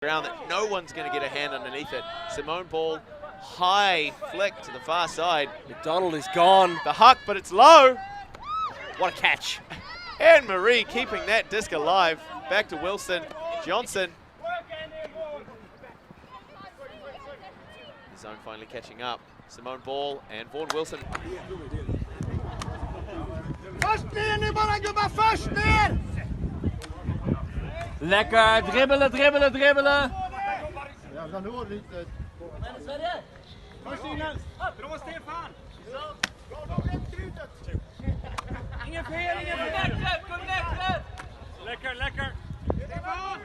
ground that no one's going to get a hand underneath it. Simone Ball, high flick to the far side. McDonald is gone. The huck, but it's low. What a catch. And Marie keeping that disc alive. Back to Wilson. Johnson. The zone finally catching up. Simone Ball and Vaughan Wilson. Vast neer nu mannen, doe maar vast neer! Lekker, dribbelen, dribbelen, dribbelen. Ja, dan hoor je niet. Vast neer, Lens. Bra Stefan! Ingen fel, ingen fel! Connected! Lekker, lekker! Stefan!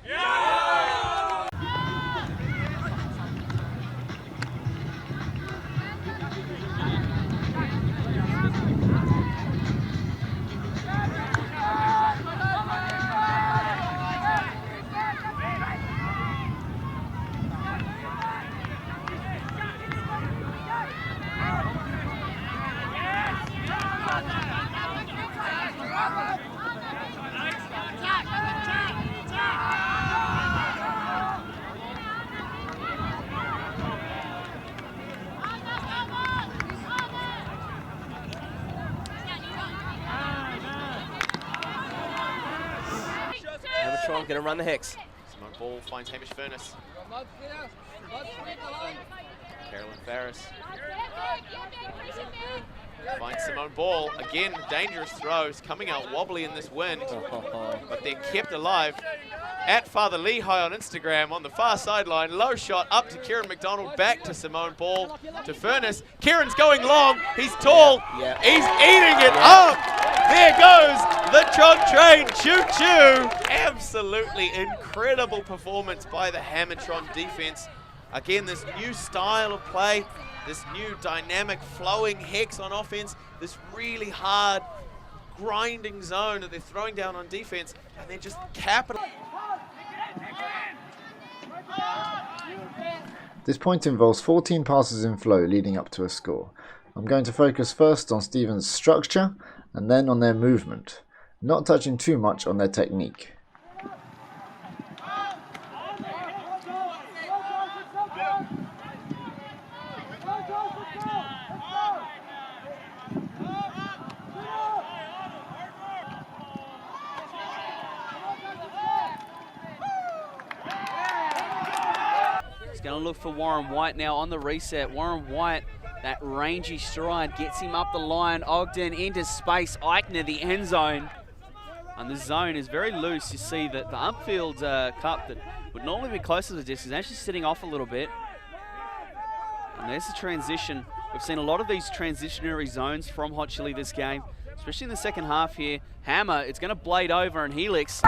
Ja! Armstrong going to run the Hex. Simone Ball finds Hamish Furness. Carolyn Farris finds Simone Ball. Again, dangerous throws, coming out wobbly in this wind, but they're kept alive. At Father Lehigh on Instagram on the far sideline, low shot up to Kieran McDonald, back to Simone Ball, to Furness. Kieran's going long, he's tall, he's eating it up. There goes the Tron train, choo-choo. Absolutely incredible performance by the Hammertron defense. Again, this new style of play, this new dynamic flowing Hex on offense, this really hard grinding zone that they're throwing down on defense, and they're just capital. This point involves 14 passes in flow leading up to a score. I'm going to focus first on Stevens' structure and then on their movement, not touching too much on their technique. Going to look for Warren White now on the reset. Warren White, that rangy stride, gets him up the line. Ogden into space. Eichner, the end zone. And the zone is very loose. You see that the upfield cup that would normally be closer to the disc is actually sitting off a little bit. And there's the transition. We've seen a lot of these transitionary zones from Hot Chili this game, especially in the second half here. Hammer, it's going to blade over, and Helix.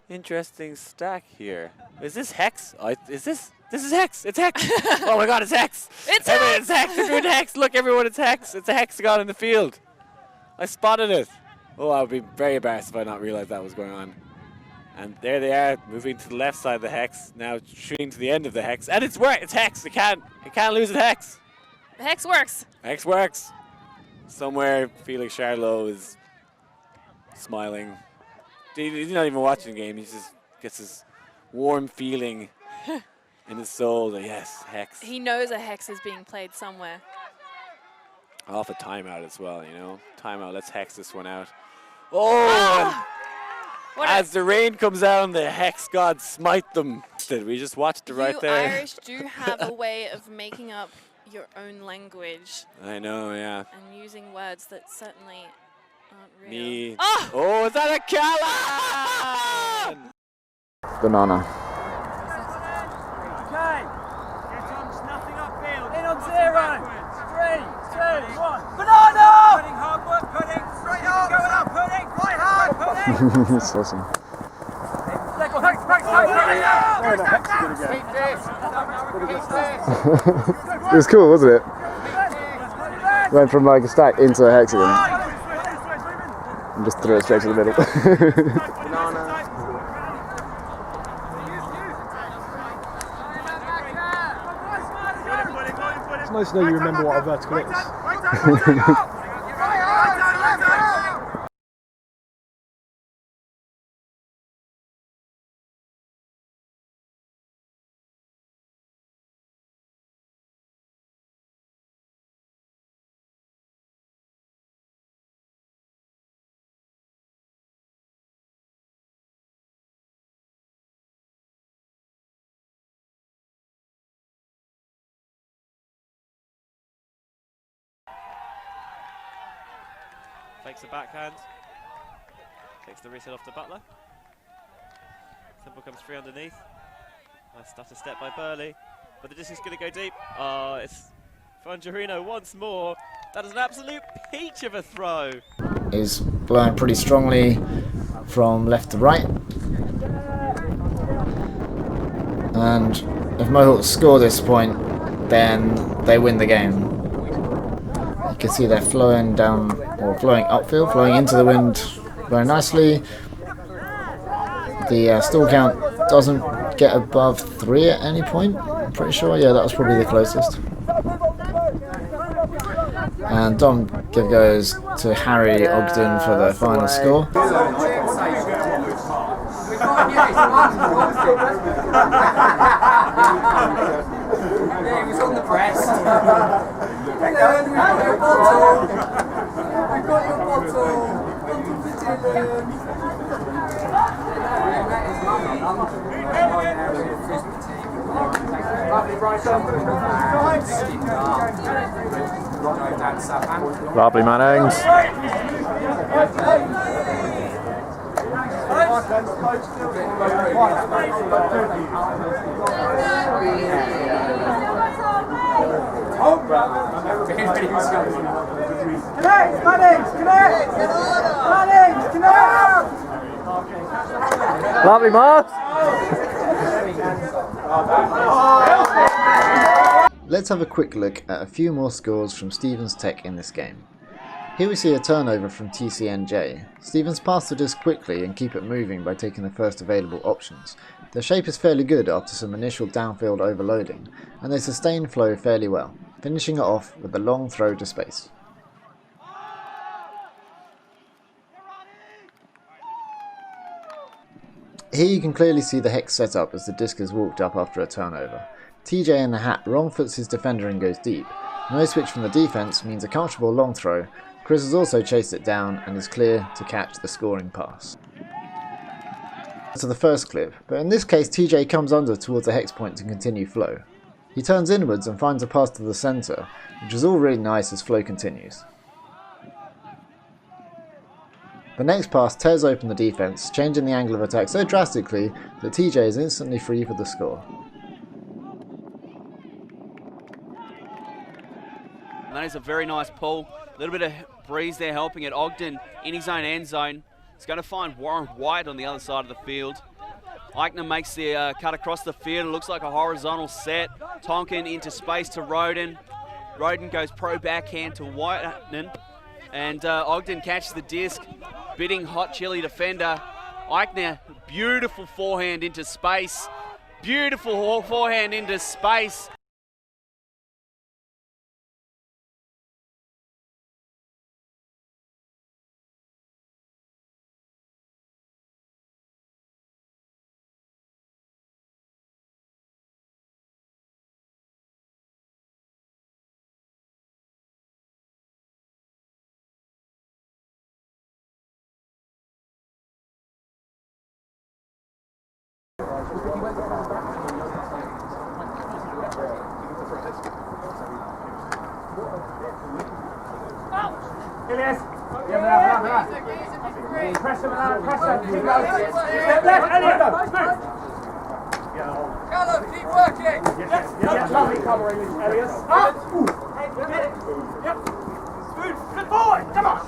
Interesting stack here. Is this Hex? This is Hex. It's Hex. Oh my God, it's Hex. It's Everyone, Hex. it's Hex. It's doing Hex. Look, everyone, it's Hex. It's a hexagon in the field. I spotted it. Oh, I would be very embarrassed if I not realized that was going on. And there they are, moving to the left side of the Hex. Now shooting to the end of the Hex, and it's Hex. It can't lose at Hex. The Hex works. Hex works. Somewhere, Felix Charlot is smiling. He's not even watching the game. He just gets this warm feeling in his soul that, yes, Hex. He knows a Hex is being played somewhere. Off a timeout as well, you know. Timeout, let's Hex this one out. Oh! As the rain comes down, the Hex gods smite them. Did we just watched it right there? You Irish do have a way of making up your own language. I know, yeah. And using words that certainly aren't real. Me. Oh, is that a Callan? Banana. Okay. Get on, nothing upfield. In on 0. 3, 2, 1. That's awesome. It was cool, wasn't it? Went from like a stack into a hexagon and just threw it straight to the middle. It's nice to know you remember what a vertical is. Takes the backhand, takes the reset off to Butler. Simple comes free underneath. Nice stuff to step by Burley, but the disc is going to go deep. Oh, it's Fongerino once more. That is an absolute peach of a throw. Is blowing pretty strongly from left to right. And if Mohawks score this point, then they win the game. You can see they're flowing down, or flowing upfield, flowing into the wind very nicely. The stall count doesn't get above 3 at any point, I'm pretty sure. Yeah, that was probably the closest. And Dom goes to Harry Ogden for the final score. Yeah, he was on the breast. We've got your bottle. We've got your bottle. Bottle for Dylan. Lovely Mannings. Connect, Mannings, connect! Mannings, connect! Lovely Mark. Let's have a quick look at a few more scores from Stevens Tech in this game. Here we see a turnover from TCNJ. Stevens pass the disc quickly and keep it moving by taking the first available options. Their shape is fairly good after some initial downfield overloading, and they sustain flow fairly well, finishing it off with a long throw to space. Here you can clearly see the hex setup as the disc is walked up after a turnover. TJ in the hat wrong foots his defender and goes deep. No switch from the defense means a comfortable long throw. Chris has also chased it down and is clear to catch the scoring pass. To the first clip, but in this case TJ comes under towards the hex point to continue flow. He turns inwards and finds a pass to the centre, which is all really nice as flow continues. The next pass tears open the defense, changing the angle of attack so drastically that TJ is instantly free for the score. And that is a very nice pull. A little bit of breeze there helping it. Ogden in his own end zone. He's going to find Warren White on the other side of the field. Eichner makes the cut across the field. It looks like a horizontal set. Tonkin into space to Roden. Roden goes pro backhand to Whiteman. And Ogden catches the disc, bidding hot chili defender. Eichner, beautiful forehand into space. Beautiful forehand into space. Pressure, pressure. Keep going. Step left, Elliot. Callum, keep working. Yes, lovely covering, Elliot. Up. Yep. Smooth. Good boy. Come on.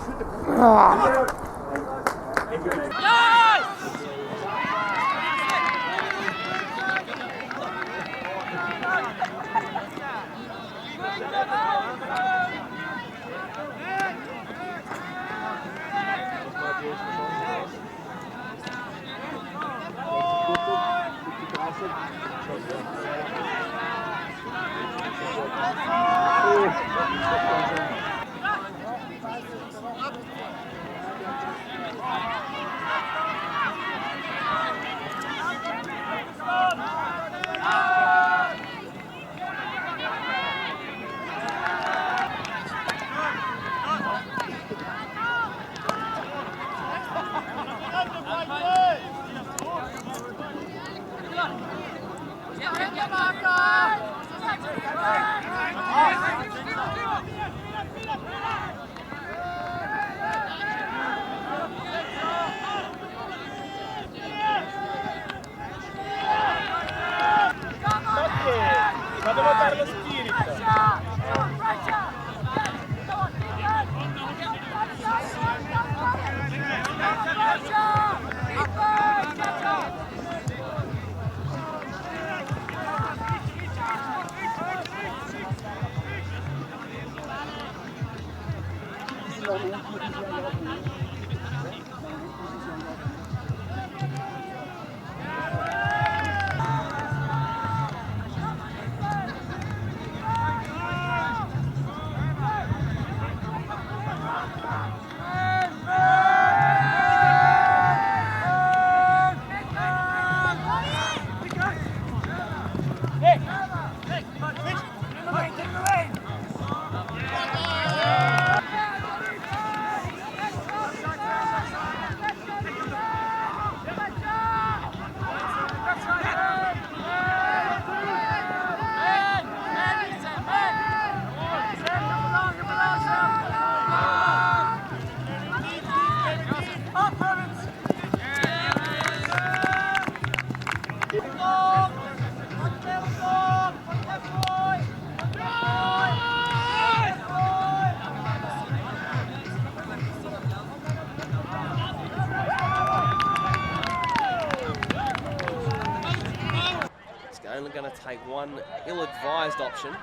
Only going to take one ill-advised option.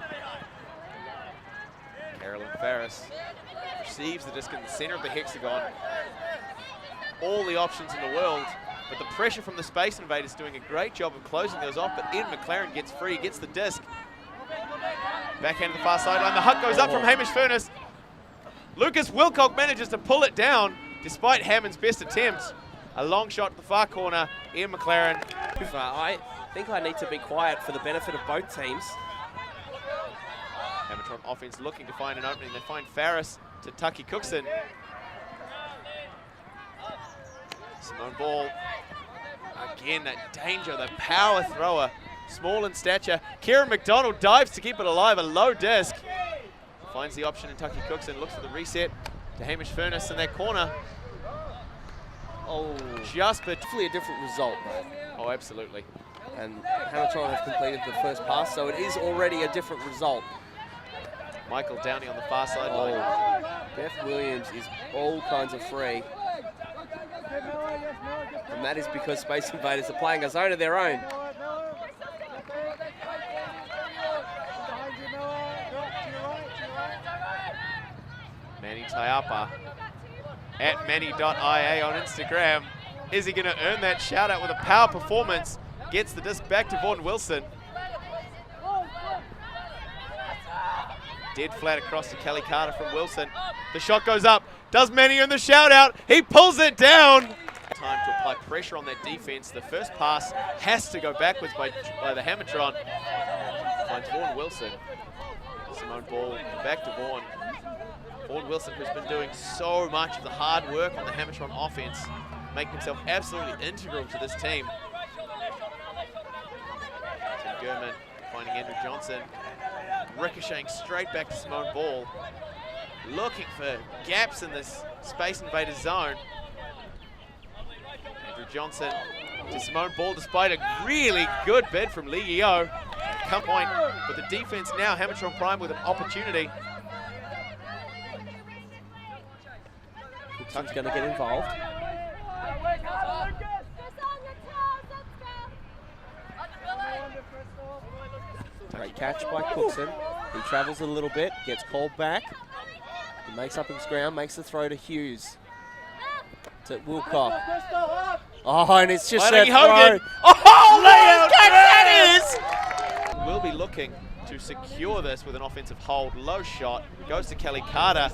Carolyn Farris receives the disc in the center of the hexagon. All the options in the world, but the pressure from the Space Invaders doing a great job of closing those off, but Ed McLaren gets free, gets the disc. Backhand to the far sideline. The hook goes up from Hamish Furness. Lucas Wilcock manages to pull it down despite Hammond's best attempts. A long shot to the far corner. Ian McLaren. I think I need to be quiet for the benefit of both teams. Hamatron offense looking to find an opening. They find Farris to Tucky Cookson. Simone Ball. Again, that danger, the power thrower. Small in stature. Kieran McDonald dives to keep it alive. A low disc. Finds the option in Tucky Cookson. Looks for the reset to Hamish Furness in that corner. Oh, just but definitely a different result, though. Oh, absolutely. And Hamatron have completed the first pass, so it is already a different result. Michael Downey on the far sideline. Beth Williams is all kinds of free. And that is because Space Invaders are playing a zone of their own. Manny Taiapa at manny.ia on Instagram. Is he going to earn that shout out with a power performance? Gets the disc back to Vaughan Wilson. Dead flat across to Kelly Carter from Wilson. The shot goes up. Does Manny earn the shout out? He pulls it down. Time to apply pressure on that defense. The first pass has to go backwards by the Hamatron. Finds Vaughan Wilson. Simone Ball back to Vaughan. Vaughan Wilson, who's been doing so much of the hard work on the Hamatron offense, making himself absolutely integral to this team. Tim Gurman finding Andrew Johnson. Ricocheting straight back to Simone Ball. Looking for gaps in this Space Invaders zone. Andrew Johnson to Simone Ball despite a really good bid from Lee Yeo. Come point, but the defense now, Hamatron Prime with an opportunity. Cook's going to get involved. Great catch by Cookson. He travels a little bit, gets called back. He makes up his ground, makes the throw to Hughes. To Wilcock. Oh, and it's just that Hogan. throw. Oh, Layout that is! We'll be looking to secure this with an offensive hold. Low shot, goes to Kelly Carter.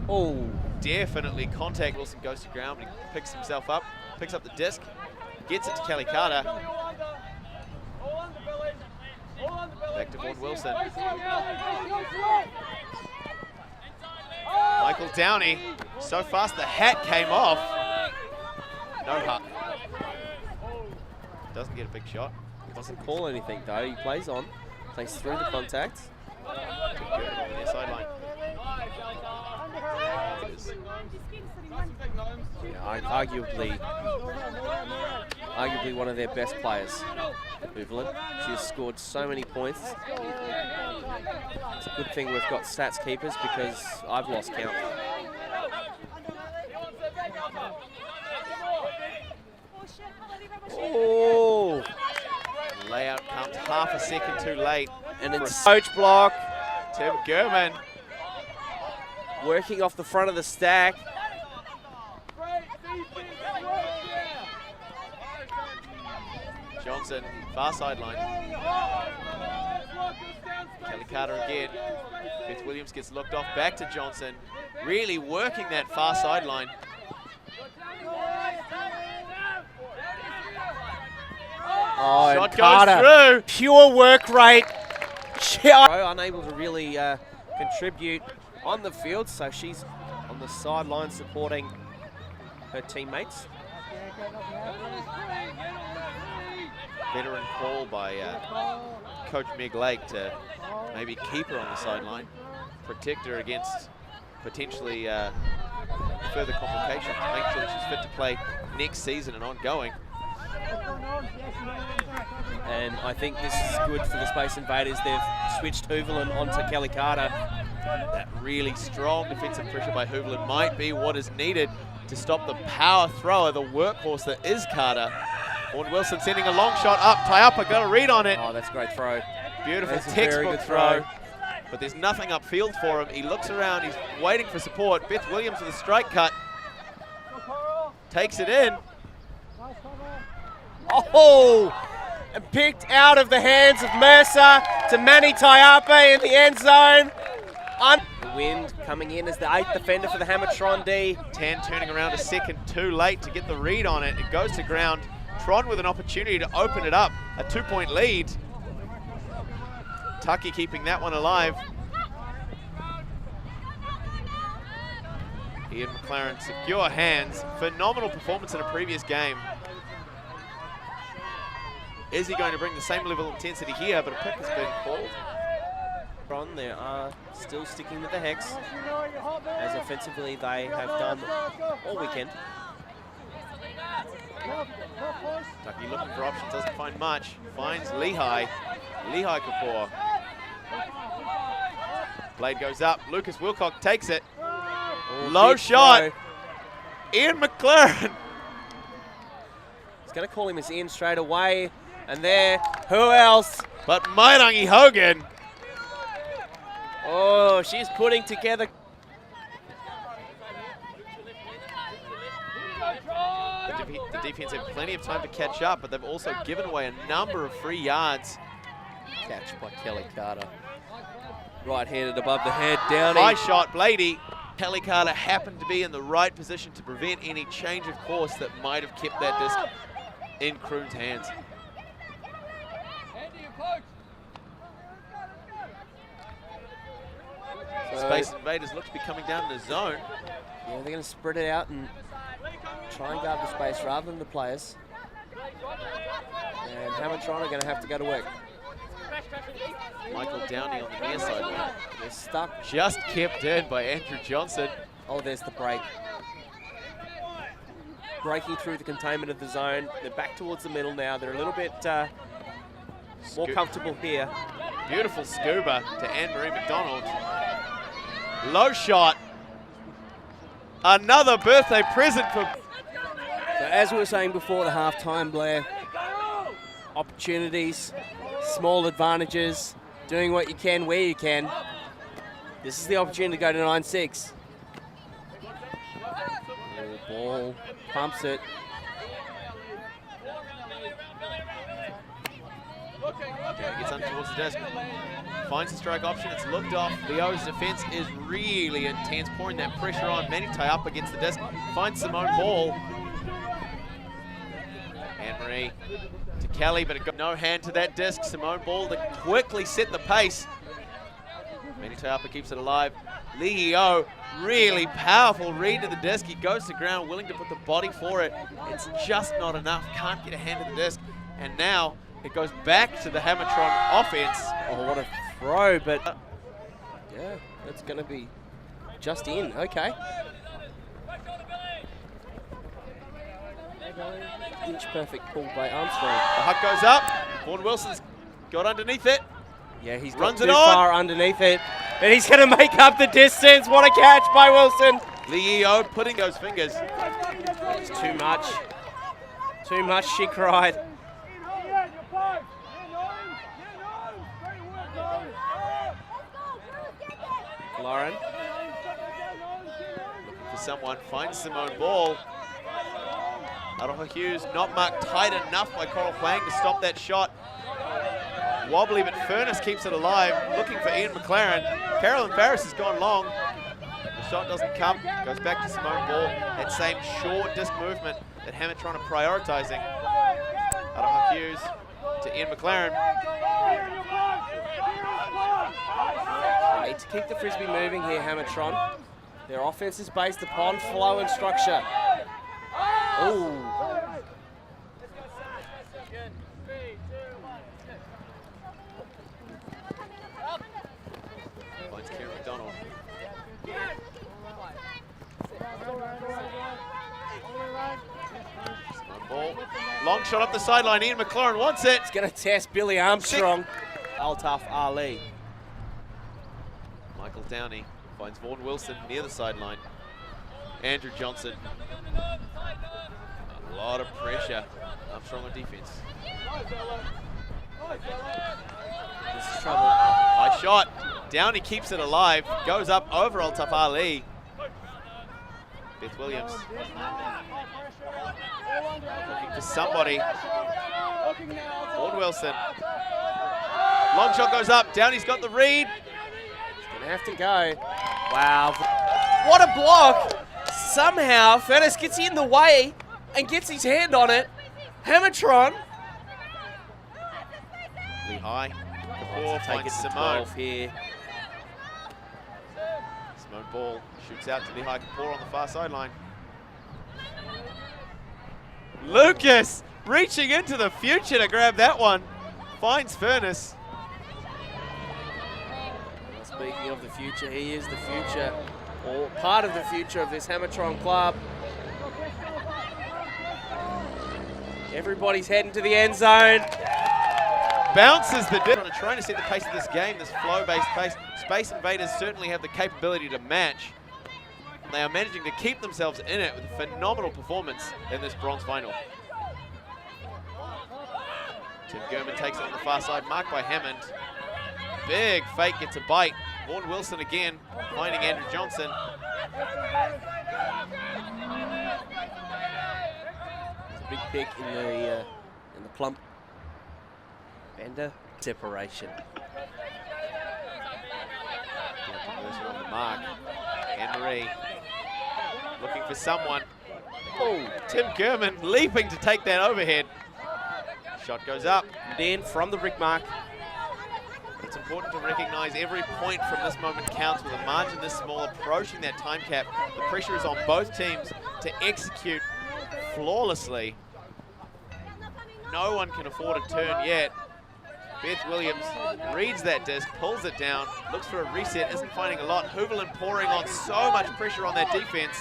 Oh, definitely contact. Wilson goes to ground, but he picks himself up, picks up the disc, gets it to Kelly Carter. Back to Vaughn Wilson. Michael Downey, so fast the hat came off. No hut. Doesn't get a big shot. doesn't call anything though. He plays on, plays through the contact. Near sideline. Yeah, arguably one of their best players, Hooverland. She has scored so many points. It's a good thing we've got stats keepers because I've lost count. Oh! Layout comes half a second too late. And it's coach block. Tim Gurman working off the front of the stack. Johnson, far sideline. Kelly Carter again. Fitzwilliams gets looked off back to Johnson. Really working that far sideline. Oh, shot and Carter, goes through. Pure work rate. She unable to really contribute on the field, so she's on the sideline supporting her teammates. Veteran call by Coach Meg Lake to maybe keep her on the sideline, protect her against potentially further complications, make sure that she's fit to play next season and ongoing. And I think this is good for the Space Invaders. They've switched Hooverland onto Kelly Carter. That really strong defensive pressure by Hooverland might be what is needed to stop the power thrower, the workhorse that is Carter. Vaughn Wilson sending a long shot up. Taiapa got a read on it. Oh, that's a great throw. Beautiful That's a very textbook good throw. But there's nothing upfield for him. He looks around. He's waiting for support. Beth Williams with a strike cut. Takes it in. Oh! And picked out of the hands of Mercer to Manny Taiapa in the end zone. The wind coming in as the 8th defender for the Hamilton D. Tan turning around a second too late to get the read on it. It goes to ground. Tron with an opportunity to open it up. A 2-point lead. Tucky keeping that one alive. Ian McLaren, secure hands. Phenomenal performance in a previous game. Is he going to bring the same level of intensity here? But a pick has been called. They are still sticking with the Hex, as offensively they have done all weekend. Tucky looking for options, doesn't find much. Finds Lehigh. Lehigh Kapoor. Blade goes up. Lucas Wilcock takes it. Oh, low shot. Throw. Ian McLaren. He's going to call him as Ian straight away. And there, who else? But Mairangi Hogan. Oh, she's putting together. The defense have plenty of time to catch up, but they've also given away a number of free yards. Catch by Kelly Carter. Right-handed above the head, Downey. High shot, Blady. Kelly Carter happened to be in the right position to prevent any change of course that might have kept that disc in Kroon's hands. Space Invaders look to be coming down in the zone. Yeah, they're going to spread it out and try and guard the space rather than the players. And Hamilton are going to have to go to work. Michael Downey on the near side. They're stuck. Just kept in by Andrew Johnson. Oh, there's the break. Breaking through the containment of the zone. They're back towards the middle now. They're a little bit more comfortable here. Beautiful scuba to Anne-Marie McDonald. Low shot. Another birthday present as we were saying before the half-time, Blair, opportunities, small advantages, doing what you can where you can. This is the opportunity to go to 9-6. Ball pumps it. Gets under towards the desk. Finds the strike option. It's looked off. Leo's defense is really intense, pouring that pressure on. Manny-Tai up against the desk. Finds Simone Ball. Anne-Marie to Kelly, but it got no hand to that disc. Simone Ball to quickly set the pace. Manny-Tai Upper keeps it alive. Leo, really powerful read to the disc. He goes to ground, willing to put the body for it. It's just not enough. Can't get a hand to the disc. And now it goes back to the Hamilton offense. Oh, what a throw, but yeah, that's going to be just in. Okay. Inch perfect pull by Armstrong. The huck goes up. Vaughan Wilson's got underneath it. Yeah, he's runs got it too on. far underneath it. And he's going to make up the distance. What a catch by Wilson. Leo putting those fingers. It's too much. Too much, she cried. Lauren. Looking for someone. Finds Simone Ball. Aroha Hughes not marked tight enough by Coral Huang to stop that shot. Wobbly, but Furness keeps it alive. Looking for Ian McLaren. Carolyn Barris has gone long. The shot doesn't come. Goes back to Simone Ball. That same short disc movement that Hamilton are prioritizing. Aroha Hughes to Ian McLaren. They need to keep the frisbee moving here, Hamilton. Their offense is based upon flow and structure. Oh. Finds Kieran McDonald. Simone Ball. Long shot up the sideline. Ian McLaren wants it. It's going to test Billy Armstrong. Altaf Ali. Michael Downey finds Vaughan Wilson near the sideline. Andrew Johnson. A lot of pressure. Armstrong on defense. This is trouble. High shot. Downey keeps it alive. Goes up over Altaf Ali. Beth Williams. Looking for somebody. Vaughan Wilson. Long shot goes up. Downey's got the read. He's going to have to go. Wow. What a block. Somehow, Furness gets in the way and gets his hand on it. Hamilton. Lehigh. Kapoor Take it finds to Simone. 12 here. Simone Ball shoots out to Lehigh Kapoor on the far sideline. Lucas reaching into the future to grab that one. Finds Furness. Speaking of the future, he is the future, or part of the future of this Hamilton club. Everybody's heading to the end zone. Bounces the dip. Trying to set the pace of this game, this flow-based pace. Space Invaders certainly have the capability to match. They are managing to keep themselves in it with a phenomenal performance in this bronze final. Tim Gurman takes it on the far side, marked by Hammond. Big fake gets a bite. Vaughan Wilson again, finding Andrew Johnson. It's a big pick in the plump. Bender separation. On the mark. Anne-Marie looking for someone. Oh, Tim Gurman leaping to take that overhead. Shot goes up. Then from the brick mark. It's important to recognize every point from this moment counts with a margin this small approaching that time cap. The pressure is on both teams to execute flawlessly. No one can afford a turn yet. Beth Williams reads that disc, pulls it down, looks for a reset, isn't finding a lot. Hooverland pouring on so much pressure on that defense.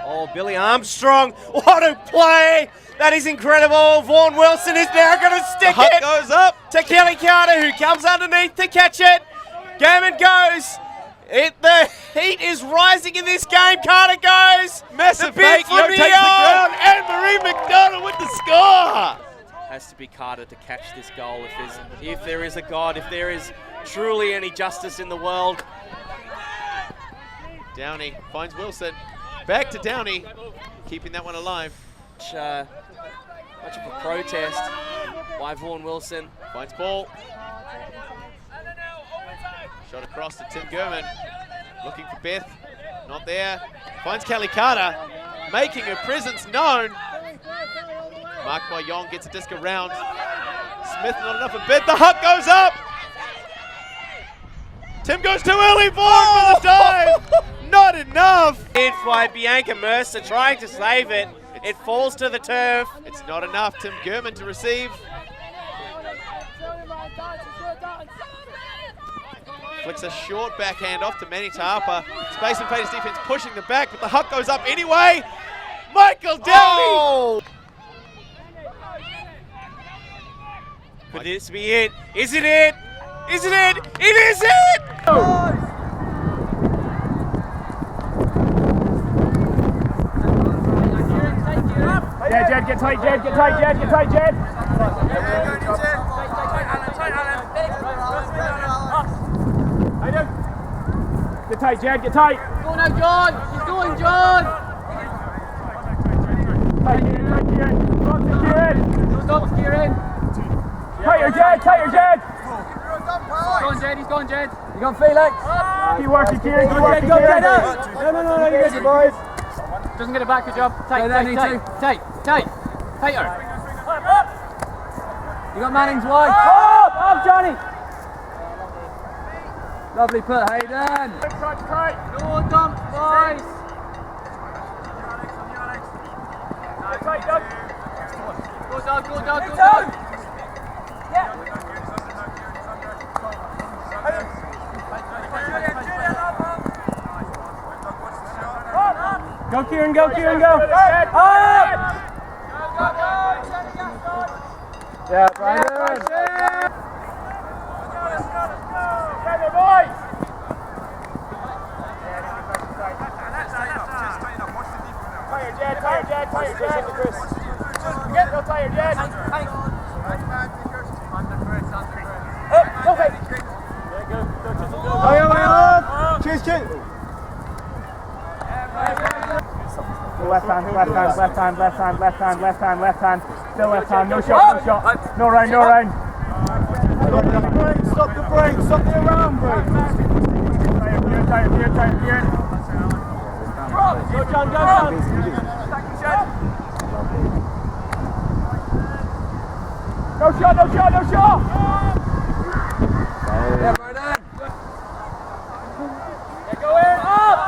Oh, Billy Armstrong, what a play! That is incredible. Vaughan Wilson is now going to stick The it goes up to Kelly Carter, who comes underneath to catch it. Gurman goes. The heat is rising in this game. Carter goes. Massive The big fake. Yo takes the Fabio. ground. And Marie McDonald with the score. Has to be Carter to catch this goal. If there is a God, if there is truly any justice in the world. Downey finds Wilson. Back to Downey. Keeping that one alive. Much of a protest by Vaughan Wilson. Finds ball. Shot across to Tim Gurman. Looking for Beth. Not there. Finds Kelly Carter. Making her presence known. Marked by Young. Gets a disc around. Smith not enough for Beth. The hook goes up. Tim goes too early. Vaughan for the dive. Not enough. Hit by Bianca Mercer trying to save it. It falls to the turf. It's not enough. Tim Gurman to receive. Flicks a short backhand off to Manny Ta'apa. Space Invaders defense pushing the back, but the hook goes up anyway. Michael Downey! Oh! Could this be it? Is it it? Is it it? It is it! Yeah, Jed, get tight, Jed, get tight, Jed, get tight, Jed. Get tight, Jed, get tight. Go now, John. He's going, John. Tight, Kieran. Front to Kieran. Stop, Kieran. Tighter, Jed, tighter, Jed. He's gone, Jed. He's gone, Jed. You gone, Felix? Keep working, Kieran, keep working, Kieran. No, you guys are boys. Doesn't get it back, good job. Tight, tighter. You got Manning's wide. Up, Johnny. Lovely put, Hayden. Tight. No dump, boys. Tight, Doug. Go, Doug. Go, Kieran, go. Up! Yeah, Brandon. Together, boys. Tired, Jed. Get no tired, Jed. Okay. Cheers. Left hand. Still left hand. No shot. No round. Stop the break. Stop the around break. Tired. Go, John. No shot. Yeah, Brandon. Go in. Up.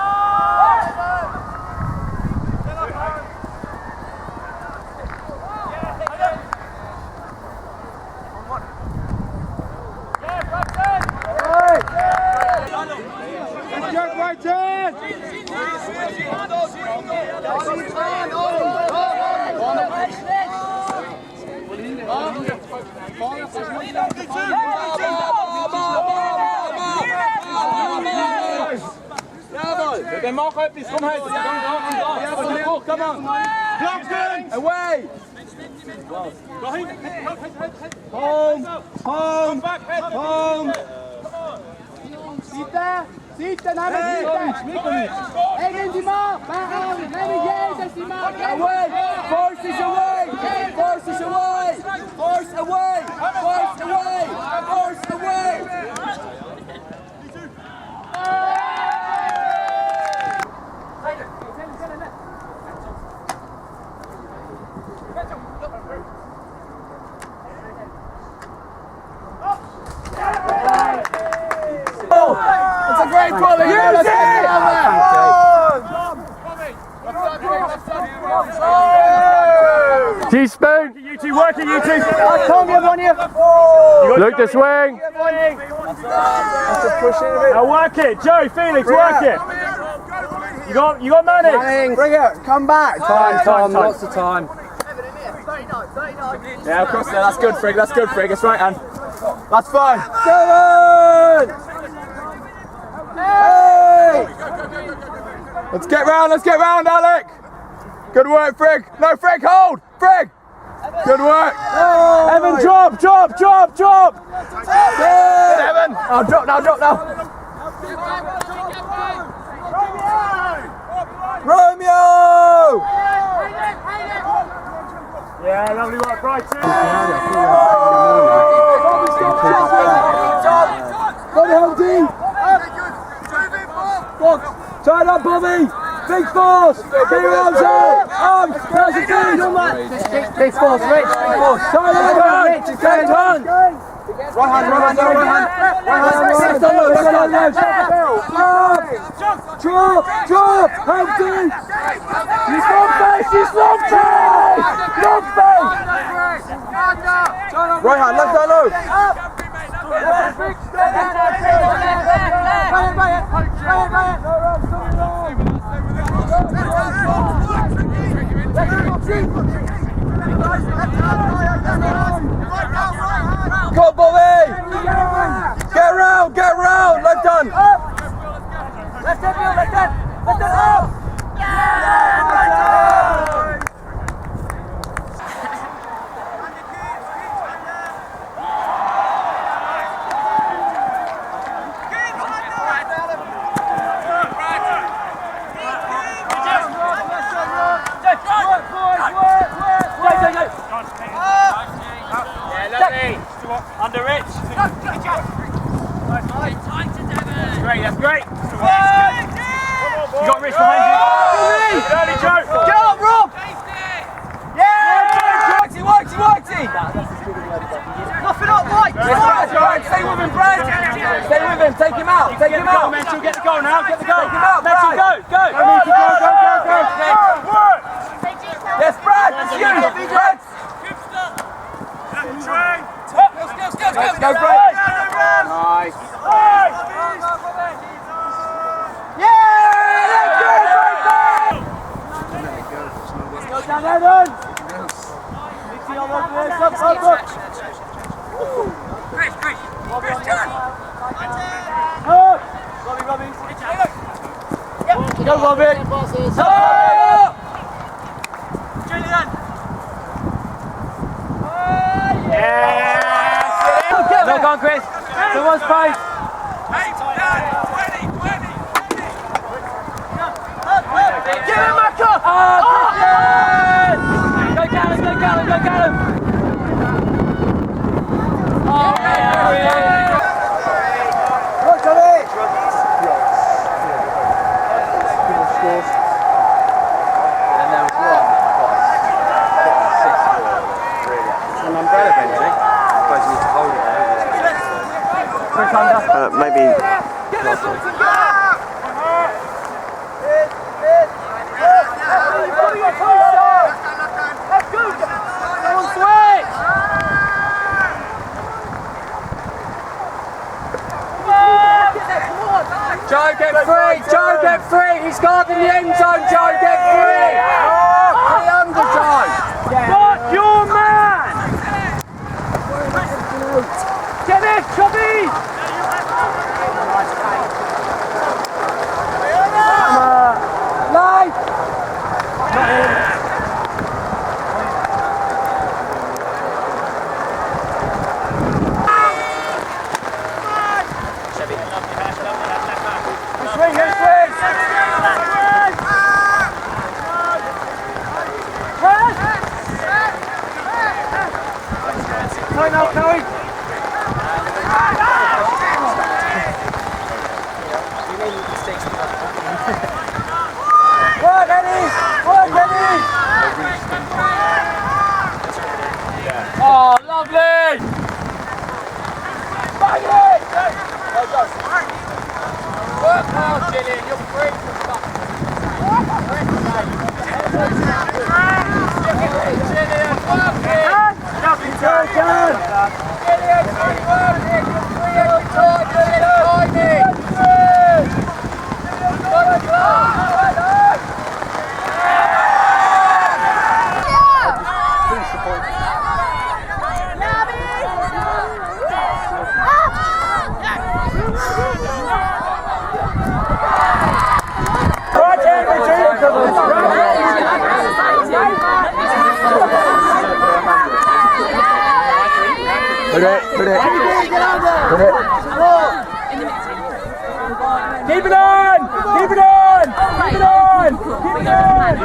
Then Mark Opie's come ahead. Come on. Away. Home. Sitter, Egen die Mark. Away. Force is away. It's a great volley. Use it! Teaspoon. You two working, you two. Tom, you have on you. Luke the swing. Now work it. Joe, Felix, work it. You got Manning. Bring it. Come back. Time. Lots of time. Yeah, across there. That's good, Frigg. It's right hand. That's fine. 7! Hey! Let's get round, Alec. Good work, Frigg. No, Frigg, hold. Frigg. Good work. Evan, drop. Evan. Oh, drop now. Romeo. Yeah, lovely work, Brighton. Go home, team. Turn up, Bobby. Big force. Keep your arms out. Arms. Pass it in. Big force, Rich. Big force. Turn up, Rich. It's going on. Right hand. Drop. Home team. He's long face. Right hand, left down low. Go, Bobby! Get round! Left done! Left up! Under Rich. That's great. You got Rich behind you. Early Joe. Get up, Rob! Yeah! Whitey! Nothing up, White! Stay with him, Brad! Stay with him, take him out! Mental, get the goal now, get the goal! Take him out, Mental, Brad. go! Yes, Brad! It's you! Brad! Let's go, Brad! Nice! Yeah! Let's go, Brad! Go down, Evan! Go, Bobby! Yeah! Look on, Chris! Someone's space! Get him, Maka! Go get him! Oh, yeah! Look at it! And there was one It's an umbrella bench, I suppose you need to hold it. Quick under. Maybe. Joe, get free! He's guarding the end zone, Joe, get free! The under, Joe! What's your man? Get it, Chubby! Light! Not in. Oh, lovely! Bang it! Well done. Work hard, Gillian, you're free from stuff. Gillian, work it! Lovely turn, Gillian, work it! You're free every time, Gillian, Keep it on! Keep it on! Keep it on! Keep it on!